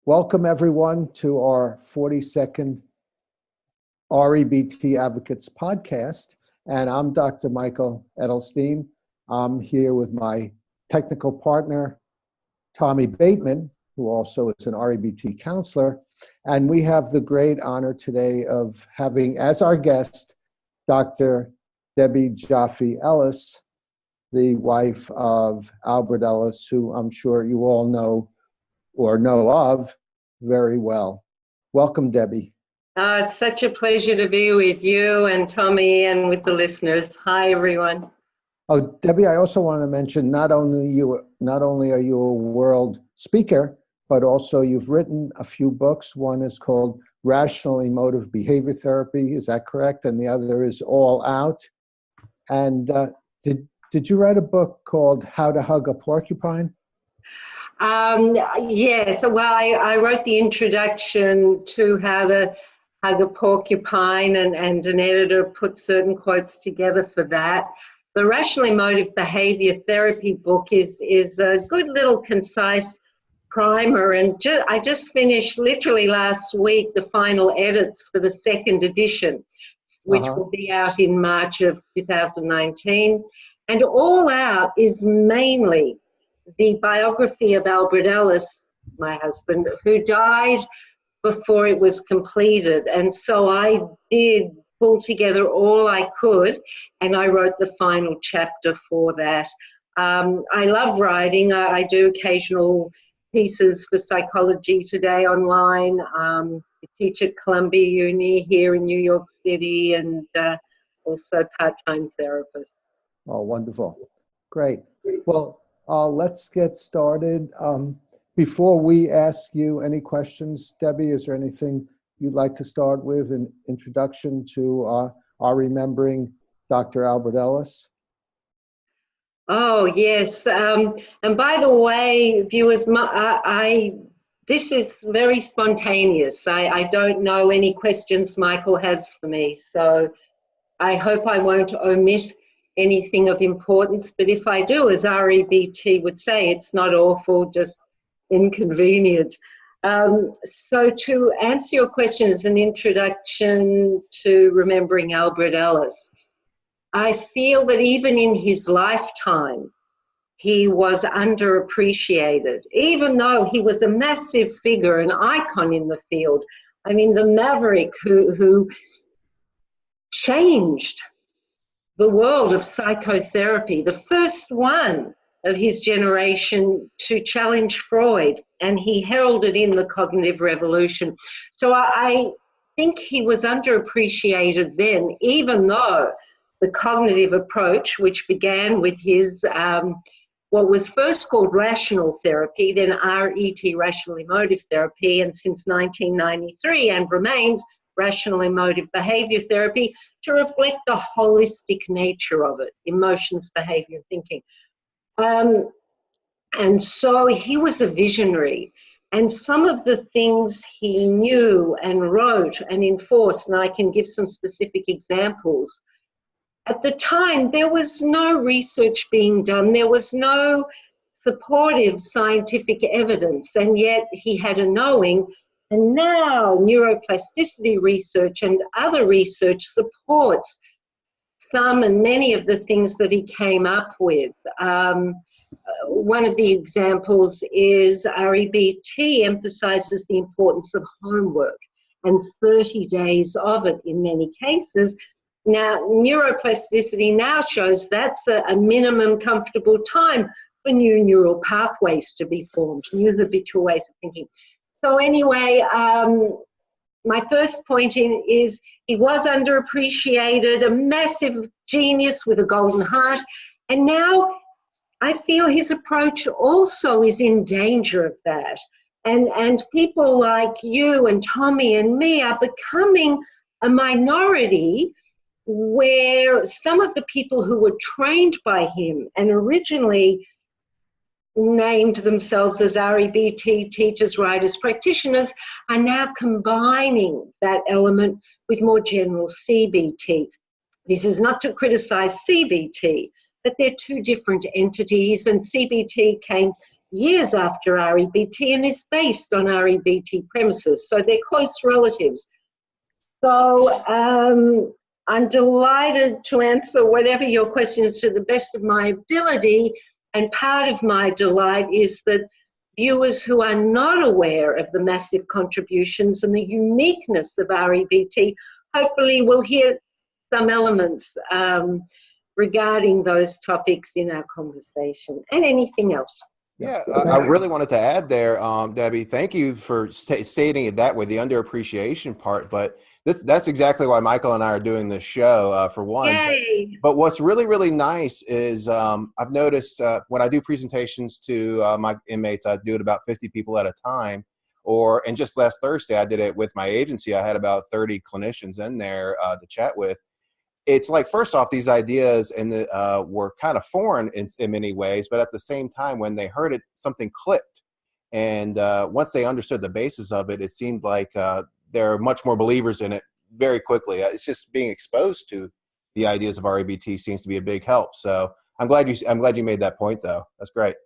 Welcome everyone to our 42nd REBT Advocates podcast. And I'm Dr. Michael Edelstein. I'm here with my technical partner, Tommy Bateman, who also is an REBT counselor. And we have the great honor today of having as our guest, Dr. Debbie Joffe Ellis, the wife of Albert Ellis, who I'm sure you all know or know of very well. Welcome, Debbie. It's such a pleasure to be with you and Tommy and with the listeners. Hi, everyone. Oh, Debbie, I also want to mention not only are you a world speaker, but also you've written a few books. One is called Rational Emotive Behavior Therapy. Is that correct? And the other is All Out. And did you write a book called How to Hug a Porcupine? Yes, well, I wrote the introduction to How to Hug a Porcupine, and an editor put certain quotes together for that. The Rational Emotive Behavior Therapy book is a good little concise primer, and I just finished literally last week the final edits for the second edition, which will be out in March of 2019. And All Out is mainly the biography of Albert Ellis, my husband, who died before it was completed. And so I did pull together all I could, and I wrote the final chapter for that. I love writing. I do occasional pieces for Psychology Today online. I teach at Columbia Uni here in New York City, and also part-time therapist. Oh, wonderful. Great. Well, let's get started. Before we ask you any questions, Debbie, is there anything you'd like to start with, an introduction to our remembering Dr. Albert Ellis? Oh, yes. And by the way, viewers, this is very spontaneous. I don't know any questions Michael has for me, so I hope I won't omit anything of importance, but if I do, as REBT would say, it's not awful, just inconvenient. So to answer your question as an introduction to remembering Albert Ellis, I feel that even in his lifetime, he was underappreciated, even though he was a massive figure, an icon in the field. I mean, the maverick who changed the world of psychotherapy, the first one of his generation to challenge Freud, and he heralded in the cognitive revolution. So I think he was underappreciated then, even though the cognitive approach, which began with his, what was first called rational therapy, then RET, rational emotive therapy, and since 1993, and remains rational emotive behavior therapy, to reflect the holistic nature of it, emotions, behavior, thinking. And so he was a visionary, and some of the things he knew and wrote and enforced, and I can give some specific examples. At the time, there was no research being done, there was no supportive scientific evidence, and yet he had a knowing. And now neuroplasticity research and other research supports some and many of the things that he came up with. One of the examples is REBT emphasizes the importance of homework and 30 days of it in many cases. Now, neuroplasticity now shows that's a minimum comfortable time for new neural pathways to be formed, new habitual ways of thinking. So anyway, my first point is he was underappreciated, a massive genius with a golden heart, and now I feel his approach also is in danger of that. And people like you and Tommy and me are becoming a minority, where some of the people who were trained by him and originally named themselves as REBT teachers, writers, practitioners, are now combining that element with more general CBT. This is not to criticize CBT, but they're two different entities, and CBT came years after REBT and is based on REBT premises. So they're close relatives. So I'm delighted to answer whatever your question is to the best of my ability. And part of my delight is that viewers who are not aware of the massive contributions and the uniqueness of REBT hopefully will hear some elements regarding those topics in our conversation and anything else. Yeah, I really wanted to add there, Debbie, thank you for stating it that way, the underappreciation part. But that's exactly why Michael and I are doing this show, for one. Yay. But what's really, really nice is I've noticed when I do presentations to my inmates, I do it about 50 people at a time. And just last Thursday, I did it with my agency. I had about 30 clinicians in there to chat with. It's like, first off, these ideas were kind of foreign in many ways, but at the same time, when they heard it, something clicked. And once they understood the basis of it, it seemed like there are much more believers in it very quickly. It's just being exposed to the ideas of REBT seems to be a big help. So I'm glad you made that point, though. That's great.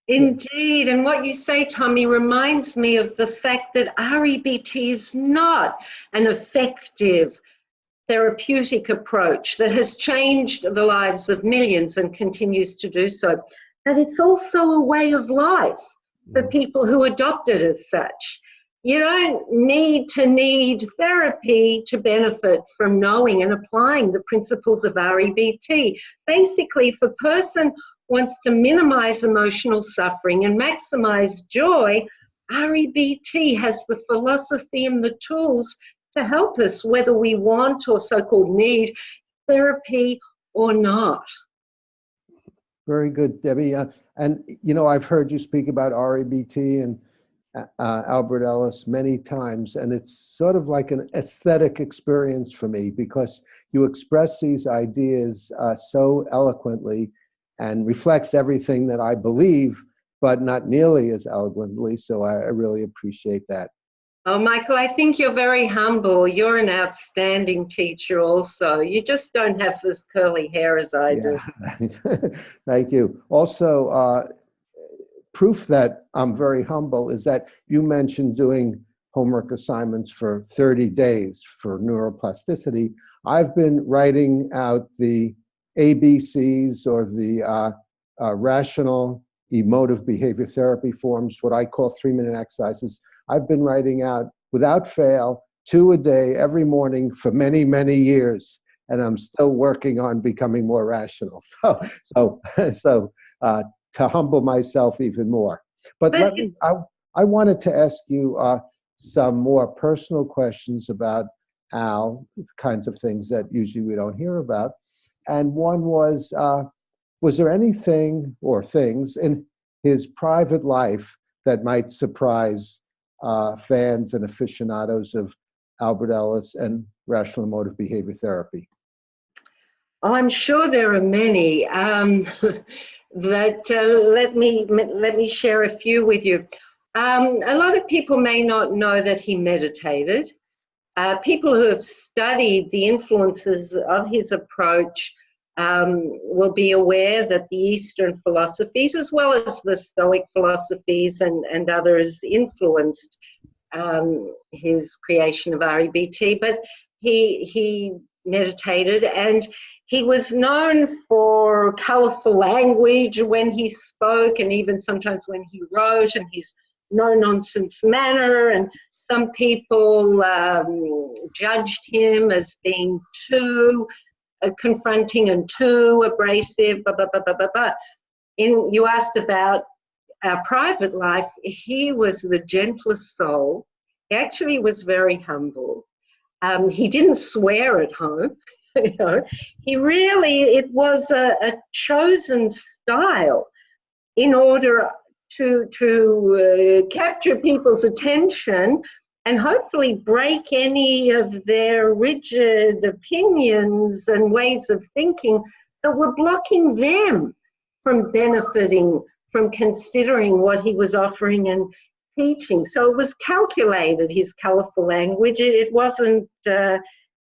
Indeed, and what you say, Tommy, reminds me of the fact that REBT is not an effective therapeutic approach that has changed the lives of millions and continues to do so. But it's also a way of life for people who adopt it as such. You don't need therapy to benefit from knowing and applying the principles of REBT. Basically, if a person wants to minimize emotional suffering and maximize joy, REBT has the philosophy and the tools to help us, whether we want or so-called need therapy or not. Very good, Debbie. And, I've heard you speak about REBT and Albert Ellis many times, and it's sort of like an aesthetic experience for me because you express these ideas so eloquently and reflects everything that I believe, but not nearly as eloquently. So I really appreciate that. Oh, Michael, I think you're very humble. You're an outstanding teacher also. You just don't have this curly hair as I do. Thank you. Also, proof that I'm very humble is that you mentioned doing homework assignments for 30 days for neuroplasticity. I've been writing out the ABCs or the rational emotive behavior therapy forms, what I call 3-minute exercises. I've been writing out without fail 2 a day every morning for many, many years, and I'm still working on becoming more rational. So to humble myself even more. But I wanted to ask you some more personal questions about Al, kinds of things that usually we don't hear about. And one was there anything or things in his private life that might surprise fans and aficionados of Albert Ellis and rational emotive behavior therapy? Oh, I'm sure there are many. But let me share a few with you. A lot of people may not know that he meditated. People who have studied the influences of his approach will be aware that the Eastern philosophies, as well as the Stoic philosophies and others, influenced his creation of REBT. But he meditated, and he was known for colourful language when he spoke, and even sometimes when he wrote, and his no-nonsense manner. And some people judged him as being too confronting and too abrasive, You asked about our private life. He was the gentlest soul. He actually was very humble. He didn't swear at home. It was a chosen style in order to capture people's attention and hopefully break any of their rigid opinions and ways of thinking that were blocking them from benefiting, from considering what he was offering and teaching. So it was calculated, his colourful language. It wasn't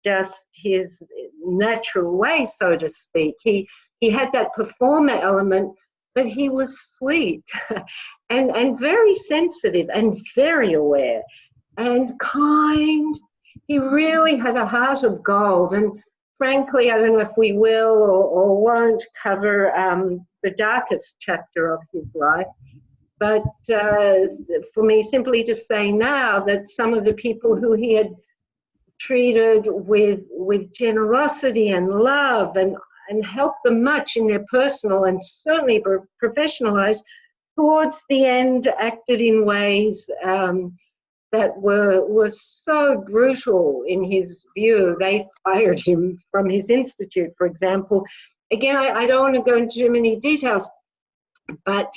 just his natural way, so to speak. He had that performer element, but he was sweet. and very sensitive and very aware and kind. He really had a heart of gold. And frankly, I don't know if we will or won't cover the darkest chapter of his life. But for me, simply to say now that some of the people who he had treated with generosity and love and helped them much in their personal and certainly professional lives, towards the end acted in ways that were so brutal in his view. They fired him from his institute, for example. Again, I don't want to go into too many details, but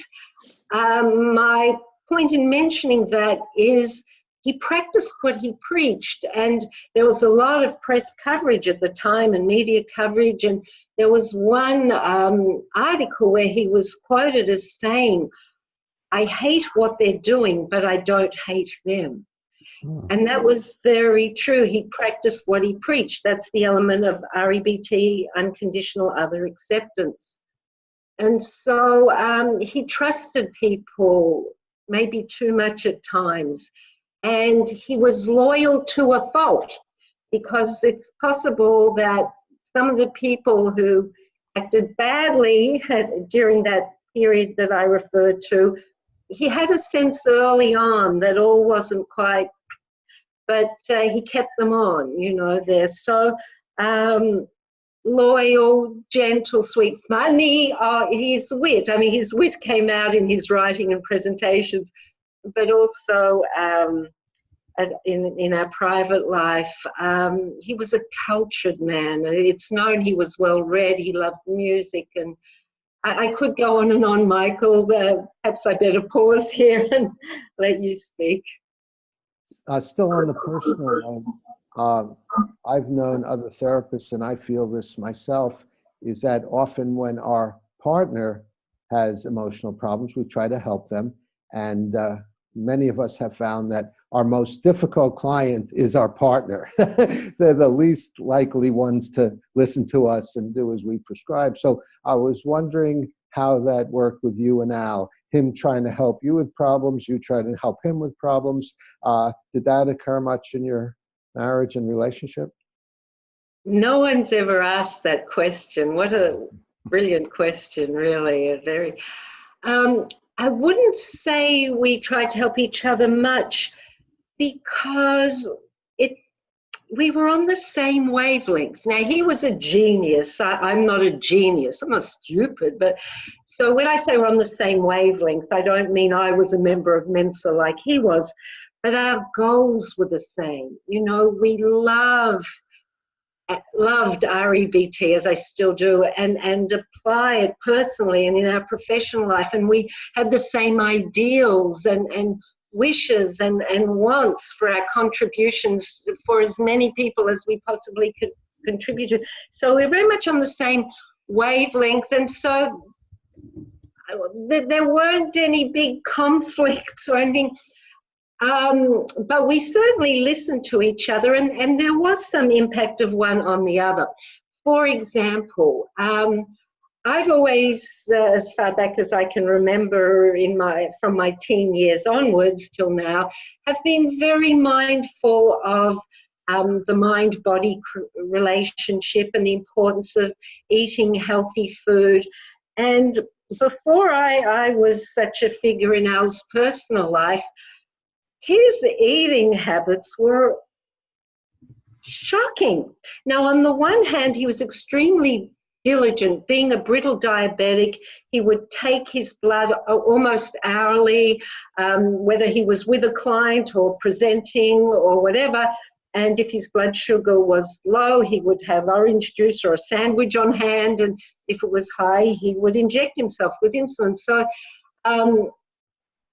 my point in mentioning that is he practiced what he preached, and there was a lot of press coverage at the time and media coverage, and there was one article where he was quoted as saying, "I hate what they're doing, but I don't hate them." And that was very true. He practiced what he preached. That's the element of REBT, unconditional other acceptance. And so he trusted people maybe too much at times. And he was loyal to a fault, because it's possible that some of the people who acted badly during that period that I referred to, he had a sense early on that all wasn't quite, but he kept them on, you know. They're so loyal, gentle, sweet, funny. His wit, I mean, his wit came out in his writing and presentations, but also in our private life. He was a cultured man. It's known he was well read. He loved music, and I could go on and on, Michael. Perhaps I better pause here and let you speak. Still on the personal level, I've known other therapists, and I feel this myself, is that often when our partner has emotional problems, we try to help them. And many of us have found that our most difficult client is our partner. They're the least likely ones to listen to us and do as we prescribe. So I was wondering how that worked with you and Al, him trying to help you with problems, you trying to help him with problems. Did that occur much in your marriage and relationship? No one's ever asked that question. What a brilliant question, really. A very, I wouldn't say we tried to help each other much, because we were on the same wavelength. Now, he was a genius. I'm not a genius. I'm not stupid. But so when I say we're on the same wavelength, I don't mean I was a member of Mensa like he was, but our goals were the same. You know, we loved REBT, as I still do, and apply it personally and in our professional life. And we had the same ideals and wishes and wants for our contributions for as many people as we possibly could contribute to. So we're very much on the same wavelength, and so there weren't any big conflicts or anything, but we certainly listened to each other, and there was some impact of one on the other. For example, I've always, as far back as I can remember from my teen years onwards till now, have been very mindful of the mind-body relationship and the importance of eating healthy food. And before I was such a figure in Al's personal life, his eating habits were shocking. Now, on the one hand, he was extremely diligent. Being a brittle diabetic, he would take his blood almost hourly, whether he was with a client or presenting or whatever. And if his blood sugar was low, he would have orange juice or a sandwich on hand. And if it was high, he would inject himself with insulin. So,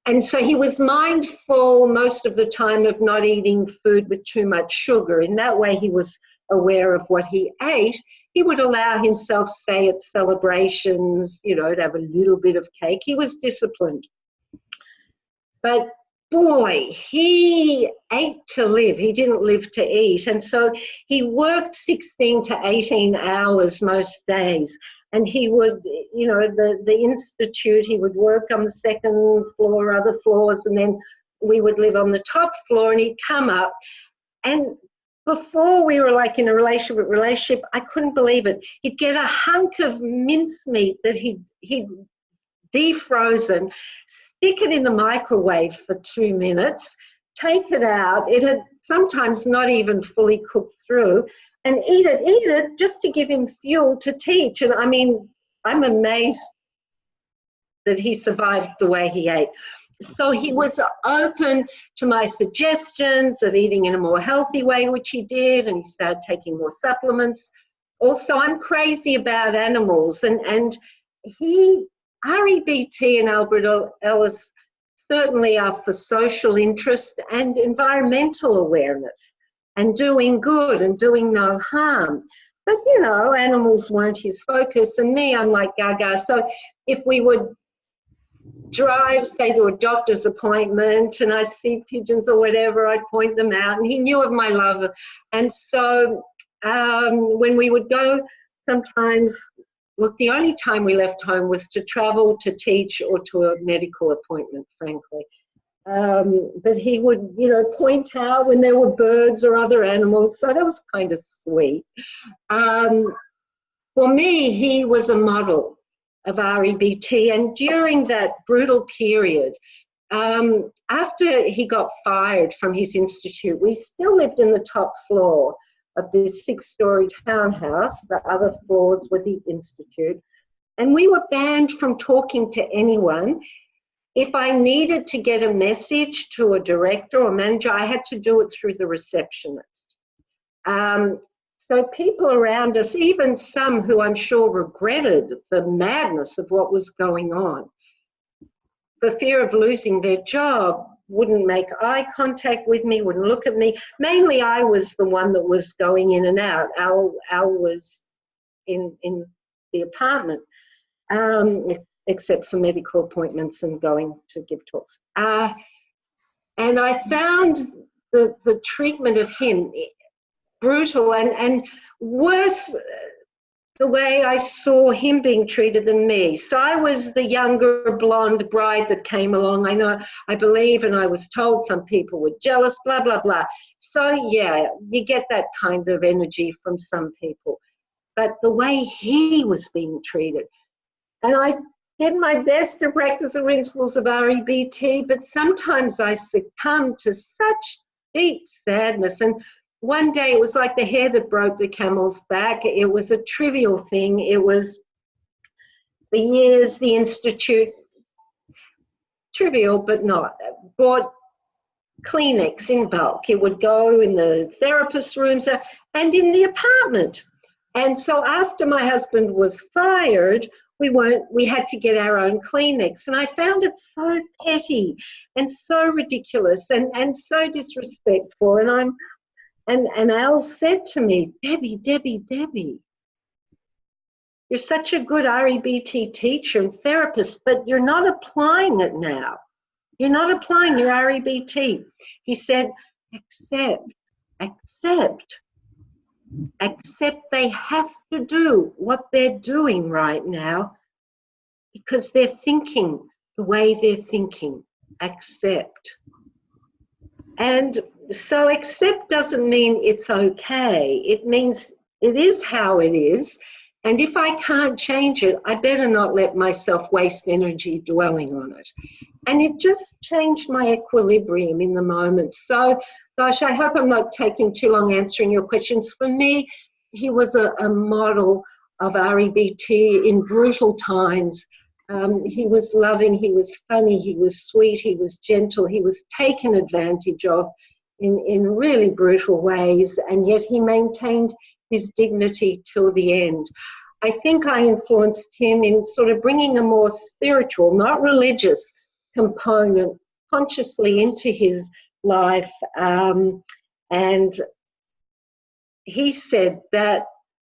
and so he was mindful most of the time of not eating food with too much sugar. In that way, he was aware of what he ate. He would allow himself, say, at celebrations, you know, to have a little bit of cake. He was disciplined. But boy, he ate to live. He didn't live to eat. And so he worked 16 to 18 hours most days. And he would, you know, the institute, he would work on the second floor, other floors, and then we would live on the top floor, and he'd come up. And before we were like in a relationship, I couldn't believe it. He'd get a hunk of mincemeat that he'd defrozen, stick it in the microwave for 2 minutes, take it out. It had sometimes not even fully cooked through, and eat it just to give him fuel to teach. And I mean, I'm amazed that he survived the way he ate. So he was open to my suggestions of eating in a more healthy way, which he did, and he started taking more supplements. Also, I'm crazy about animals, and REBT and Albert Ellis certainly are for social interest and environmental awareness and doing good and doing no harm. But, you know, animals weren't his focus, and me, I'm like gaga. So if we would drive, say, to a doctor's appointment, and I'd see pigeons or whatever, I'd point them out, and he knew of my love. And so when we would go, sometimes, look, the only time we left home was to travel, to teach, or to a medical appointment, frankly. But he would, you know, point out when there were birds or other animals, so that was kind of sweet. For me, he was a model of REBT, and during that brutal period, after he got fired from his institute, we still lived in the top floor of this 6-story townhouse. The other floors were the institute, and we were banned from talking to anyone. If I needed to get a message to a director or manager, I had to do it through the receptionist. So people around us, even some who I'm sure regretted the madness of what was going on, for fear of losing their job, wouldn't make eye contact with me, wouldn't look at me. Mainly I was the one that was going in and out. Al was in the apartment, except for medical appointments and going to give talks. And I found the treatment of him brutal and worse the way I saw him being treated than me. So I was the younger blonde bride that came along. I believe, and I was told some people were jealous, blah, blah, blah. So yeah, you get that kind of energy from some people. But the way he was being treated, and I did my best to practice the principles of REBT, but sometimes I succumbed to such deep sadness. And one day it was like the hair that broke the camel's back. It was a trivial thing. It was the years the institute, trivial but not, bought Kleenex in bulk. It would go in the therapist rooms and in the apartment. And so after my husband was fired, we had to get our own Kleenex. And I found it so petty and so ridiculous and so disrespectful. And Al said to me, Debbie, you're such a good REBT teacher and therapist, but you're not applying it now. You're not applying your REBT. He said, accept they have to do what they're doing right now because they're thinking the way they're thinking. Accept. And so accept doesn't mean it's okay. It means it is how it is. And if I can't change it, I better not let myself waste energy dwelling on it. And it just changed my equilibrium in the moment. So, gosh, I hope I'm not taking too long answering your questions. For me, he was a model of REBT in brutal times. He was loving, he was funny, he was sweet, he was gentle, he was taken advantage of in really brutal ways, and yet he maintained his dignity till the end. I think I influenced him in sort of bringing a more spiritual, not religious, component consciously into his life. And he said that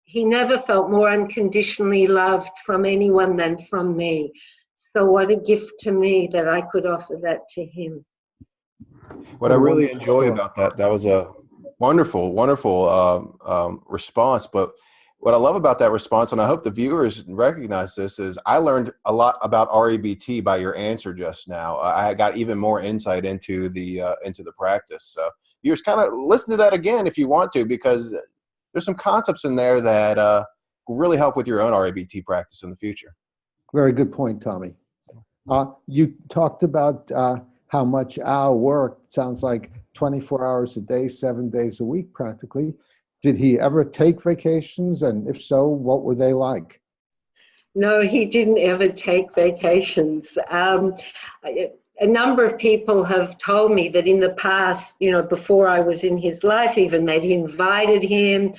he never felt more unconditionally loved from anyone than from me. So what a gift to me that I could offer that to him. What I really enjoy about that was a wonderful response. But What I love about that response, and I hope the viewers recognize this, is I learned a lot about REBT by your answer just now. I got even more insight into the practice. So viewers, kind of listen to that again if you want to, because there's some concepts in there that will really help with your own REBT practice in the future. Very good point, Tommy. You talked about how much Al worked. Sounds like 24 hours a day, 7 days a week, practically. Did he ever take vacations? And if so, what were they like? No, he didn't ever take vacations. A number of people have told me that in the past, you know, before I was in his life even, they'd invited him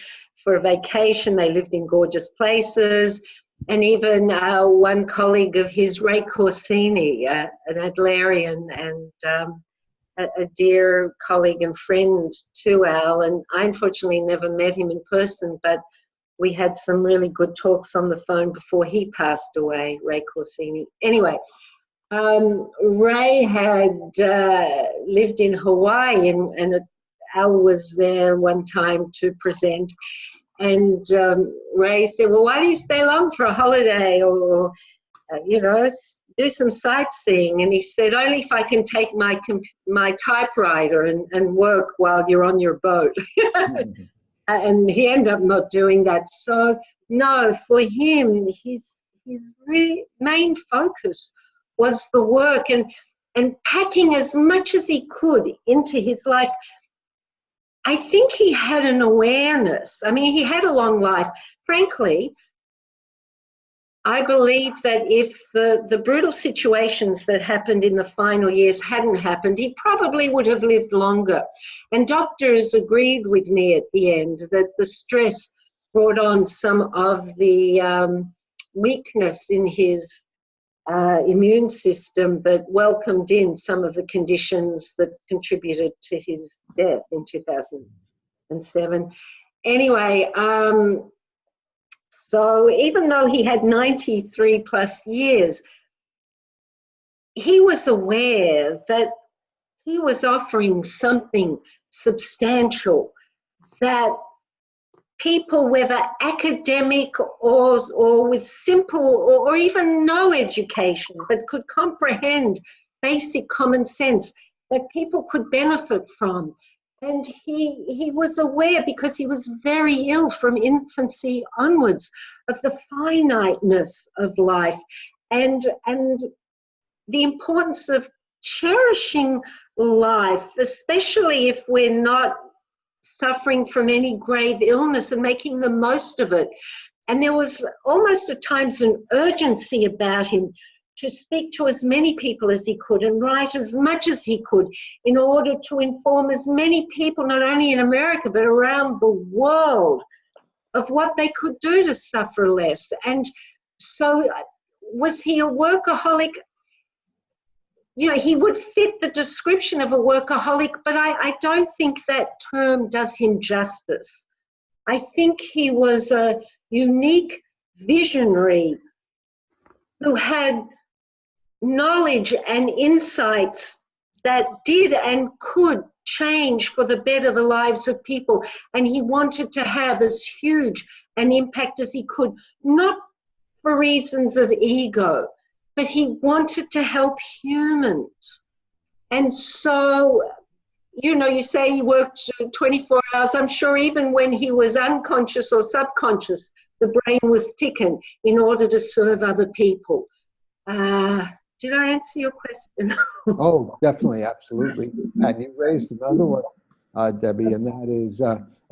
for a vacation. They lived in gorgeous places. And even one colleague of his, Ray Corsini, an Adlerian and a dear colleague and friend to Al, and I unfortunately never met him in person, but we had some really good talks on the phone before he passed away, Ray Corsini. Anyway, Ray had lived in Hawaii, and Al was there one time to present, and Ray said, well, why do you stay long for a holiday, or you know, do some sightseeing? And he said, only if I can take my typewriter and work while you're on your boat. And he ended up not doing that. So no, for him, his main focus was the work and packing as much as he could into his life. I think he had an awareness. I mean, he had a long life. Frankly, I believe that if the brutal situations that happened in the final years hadn't happened, he probably would have lived longer. And doctors agreed with me at the end that the stress brought on some of the weakness in his immune system that welcomed in some of the conditions that contributed to his death in 2007. Anyway, so even though he had 93 plus years, he was aware that he was offering something substantial that people, whether academic or with simple or even no education, but could comprehend basic common sense, that people could benefit from. And he was aware, because he was very ill from infancy onwards, of the finiteness of life and the importance of cherishing life, especially if we're not suffering from any grave illness, and making the most of it. And there was almost at times an urgency about him to speak to as many people as he could and write as much as he could in order to inform as many people, not only in America, but around the world, of what they could do to suffer less. And so was he a workaholic? You know, he would fit the description of a workaholic, but I don't think that term does him justice. I think he was a unique visionary who had knowledge and insights that did and could change for the better the lives of people. And he wanted to have as huge an impact as he could, not for reasons of ego, but he wanted to help humans. And so, you know, you say he worked 24 hours. I'm sure even when he was unconscious or subconscious, the brain was ticking in order to serve other people. Did I answer your question? Oh, definitely, absolutely. And you raised another one, Debbie, and that is,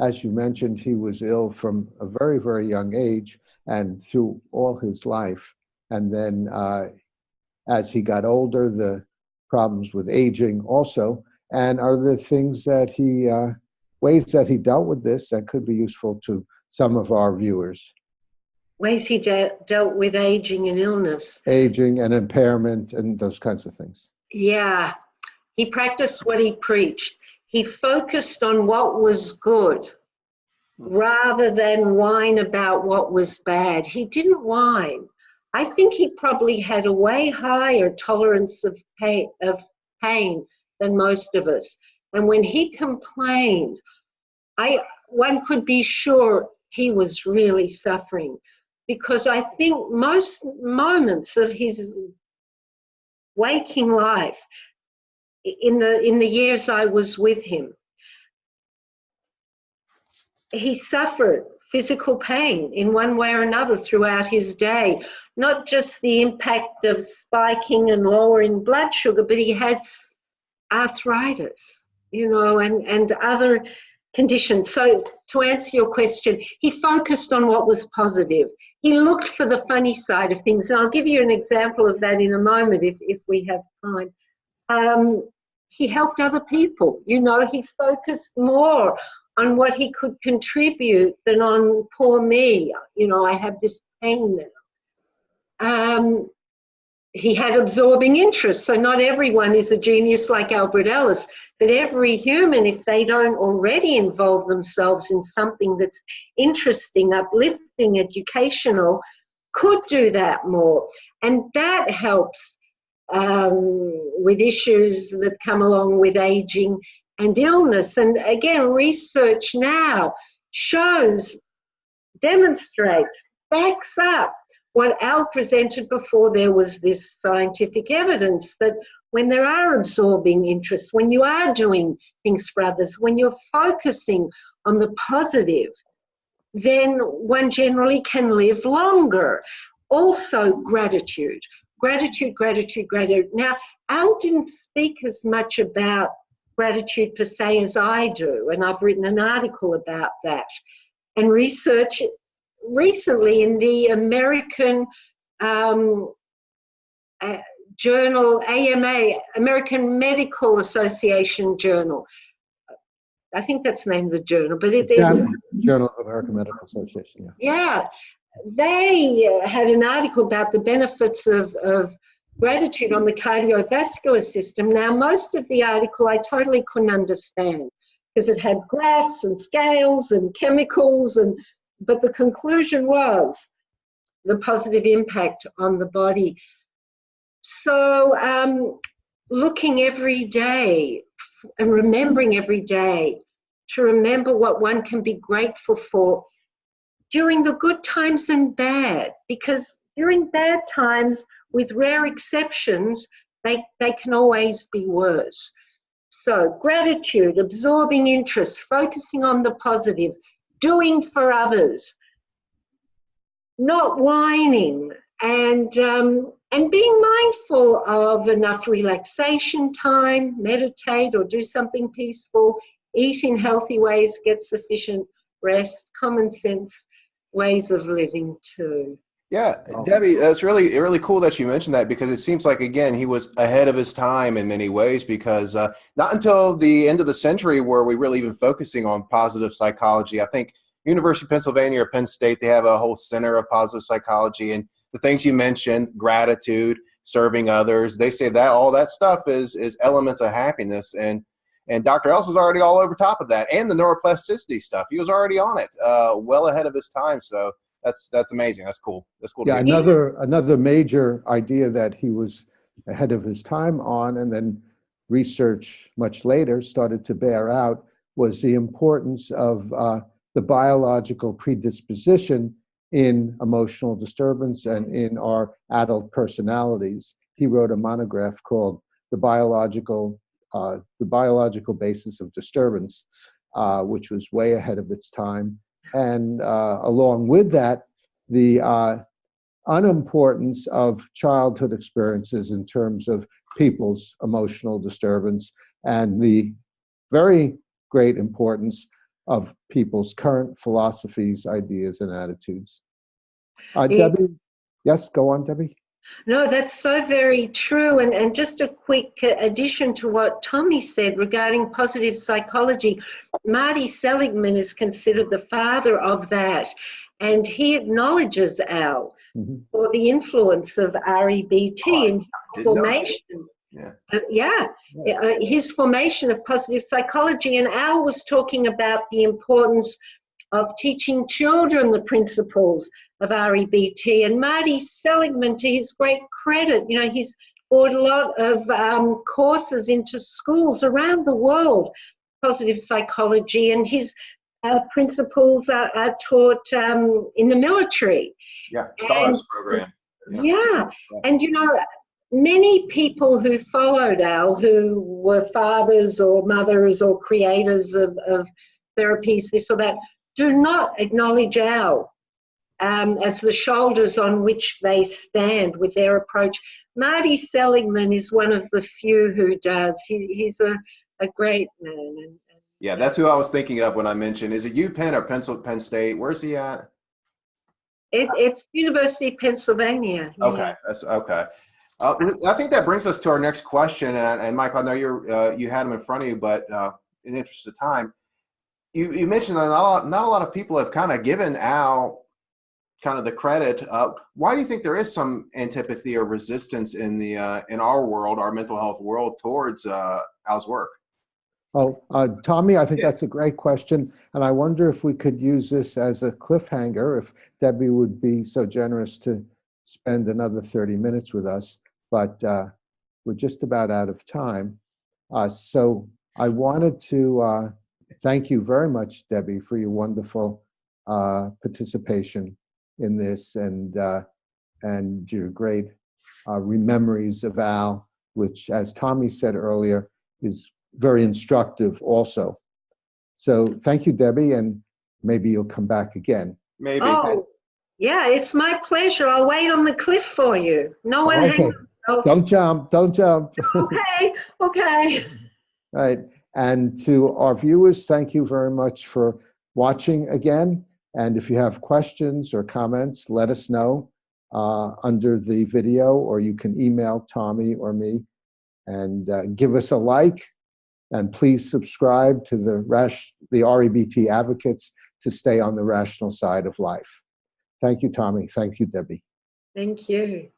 as you mentioned, he was ill from a very, very young age and through all his life. And then as he got older, the problems with aging also. And are there things that he, ways that he dealt with this that could be useful to some of our viewers? Ways he dealt with aging and illness. Aging and impairment and those kinds of things. Yeah, he practiced what he preached. He focused on what was good rather than whine about what was bad. He didn't whine. I think he probably had a way higher tolerance of pain than most of us. And when he complained, one could be sure he was really suffering, because I think most moments of his waking life, in the years I was with him, he suffered physical pain in one way or another throughout his day. Not just the impact of spiking and lowering blood sugar, but he had arthritis, and other conditions. So to answer your question, he focused on what was positive. He looked for the funny side of things. And I'll give you an example of that in a moment if we have time. He helped other people. He focused more on what he could contribute than on poor me. I have this pain now. He had absorbing interest. So not everyone is a genius like Albert Ellis, but every human, if they don't already involve themselves in something that's interesting, uplifting, educational, could do that more. And that helps with issues that come along with aging and illness. And again, research now demonstrates, backs up what Al presented before there was this scientific evidence, that when there are absorbing interests, when you are doing things for others, when you're focusing on the positive, then one generally can live longer. Also, gratitude. Now, Al didn't speak as much about gratitude per se as I do, and I've written an article about that. And research recently in the American journal, AMA, American Medical Association journal. I think that's named the journal, but it's Journal of American Medical Association. Yeah, they had an article about the benefits of gratitude on the cardiovascular system. Now, most of the article I totally couldn't understand because it had graphs and scales and chemicals, but the conclusion was the positive impact on the body. So looking every day and remembering every day to remember what one can be grateful for during the good times and bad, because during bad times, with rare exceptions, they can always be worse. So gratitude, absorbing interest, focusing on the positive, doing for others, not whining, and being mindful of enough relaxation time, meditate or do something peaceful, eat in healthy ways, get sufficient rest, common sense ways of living too. Yeah, Debbie, that's really, really cool that you mentioned that, because it seems like, again, he was ahead of his time in many ways, because not until the end of the century were we really even focusing on positive psychology. I think University of Pennsylvania or Penn State, they have a whole center of positive psychology, and the things you mentioned, gratitude, serving others, they say that all that stuff is elements of happiness. And Dr. Ellis was already all over top of that, and the neuroplasticity stuff. He was already on it, well ahead of his time. So that's amazing. That's cool. That's cool. Yeah, another major idea that he was ahead of his time on, and then research much later started to bear out, was the importance of the biological predisposition in emotional disturbance and in our adult personalities. He wrote a monograph called The Biological Basis of Disturbance, which was way ahead of its time. And along with that, the unimportance of childhood experiences in terms of people's emotional disturbance, and the very great importance of people's current philosophies, ideas, and attitudes. Debbie? Yes, go on, Debbie. No, that's so very true. And just a quick addition to what Tommy said regarding positive psychology. Marty Seligman is considered the father of that. And he acknowledges Al for the influence of REBT in his formation. His formation of positive psychology. And Al was talking about the importance of teaching children the principles of REBT. And Marty Seligman, to his great credit, he's brought a lot of courses into schools around the world, positive psychology, and his principles are taught in the military. Yeah, STARS program. Yeah. And you know, many people who followed Al, who were fathers or mothers or creators of therapies, this or that, do not acknowledge Al as the shoulders on which they stand with their approach. Marty Seligman is one of the few who does. He's a great man. Yeah, that's who I was thinking of when I mentioned. Is it UPenn or Penn State? Where's he at? It's University of Pennsylvania. Yeah. Okay, that's okay. I think that brings us to our next question. And Mike, I know you had them in front of you, but in the interest of time, you mentioned that not a lot of people have kind of given Al kind of the credit. Why do you think there is some antipathy or resistance in our world, our mental health world, towards Al's work? Oh, Tommy, I think that's a great question. And I wonder if we could use this as a cliffhanger, if Debbie would be so generous to spend another 30 minutes with us. But we're just about out of time. So I wanted to thank you very much, Debbie, for your wonderful participation in this and your great memories of Al, which, as Tommy said earlier, is very instructive also. So thank you, Debbie, and maybe you'll come back again. Maybe. Oh, yeah, it's my pleasure. I'll wait on the cliff for you. No one hang up. Don't jump, don't jump. Okay, okay. Right, and to our viewers, thank you very much for watching again. And if you have questions or comments, let us know under the video, or you can email Tommy or me, and give us a like. And please subscribe to the REBT Advocates to stay on the rational side of life. Thank you, Tommy. Thank you, Debbie. Thank you.